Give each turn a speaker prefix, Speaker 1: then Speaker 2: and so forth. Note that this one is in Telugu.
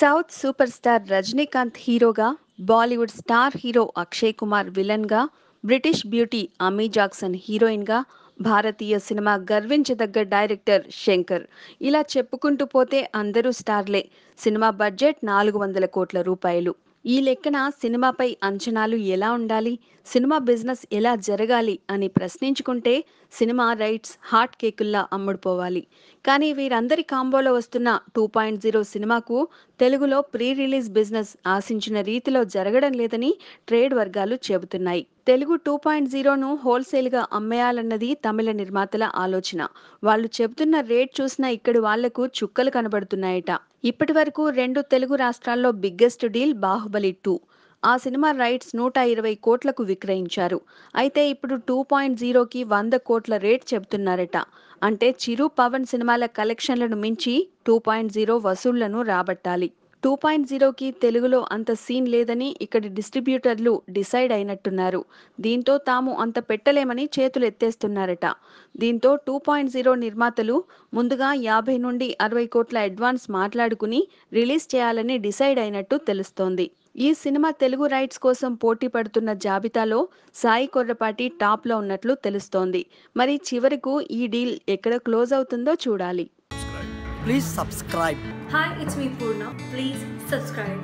Speaker 1: సౌత్ సూపర్ స్టార్ రజనీకాంత్ హీరోగా, బాలీవుడ్ స్టార్ హీరో అక్షయ్ కుమార్ విలన్గా, బ్రిటిష్ బ్యూటీ అమీ జాక్సన్ హీరోయిన్గా, భారతీయ సినిమా గర్వించదగ్గ డైరెక్టర్ శంకర్. ఇలా చెప్పుకుంటూ పోతే అందరూ స్టార్లే. సినిమా బడ్జెట్ 400 కోట్ల రూపాయలు. ఈ లెక్కన సినిమాపై అంచనాలు ఎలా ఉండాలి, సినిమా బిజినెస్ ఎలా జరగాలి అని ప్రశ్నించుకుంటే సినిమా రైట్స్ హాట్ కేకుల్లా అమ్ముడుపోవాలి. కానీ వీరందరి కాంబోలో వస్తున్న 2.0 సినిమాకు తెలుగులో ప్రీ రిలీజ్ బిజినెస్ ఆశించిన రీతిలో జరగడం లేదని ట్రేడ్ వర్గాలు చెబుతున్నాయి. తెలుగు 2.0ను హోల్సేల్గా అమ్మేయాలన్నది తమిళ నిర్మాతల ఆలోచన. వాళ్ళు చెబుతున్న రేట్ చూసినా ఇక్కడి వాళ్లకు చుక్కలు కనబడుతున్నాయట. ఇప్పటి వరకు 2 తెలుగు రాష్ట్రాల్లో బిగ్గెస్ట్ డీల్ బాహుబలి 2. ఆ సినిమా రైట్స్ 120 కోట్లకు విక్రయించారు. అయితే ఇప్పుడు 2.0కి 100 కోట్ల రేట్ చెబుతున్నారట. అంటే చిరు పవన్ సినిమాల కలెక్షన్లను మించి 2.0 వసూళ్లను రాబట్టాలి. 2.0కి తెలుగులో అంత సీన్ లేదని ఇక్కడి డిస్ట్రిబ్యూటర్లు డిసైడ్ అయినట్టున్నారు. దీంతో తాము అంత పెట్టలేమని చేతులు ఎత్తేస్తున్నారట. దీంతో 2.0 నిర్మాతలు ముందుగా 50 నుండి 60 కోట్ల అడ్వాన్స్ మాట్లాడుకుని రిలీజ్ చేయాలని డిసైడ్ అయినట్టు తెలుస్తోంది. ఈ సినిమా తెలుగు రైట్స్ కోసం పోటీ పడుతున్న జాబితాలో సాయి కొర్రపాటి టాప్లో ఉన్నట్లు తెలుస్తోంది. మరి చివరకు ఈ డీల్ ఎక్కడ క్లోజ్ అవుతుందో చూడాలి.
Speaker 2: Please subscribe.
Speaker 3: Hi, it's me Purna. Please subscribe.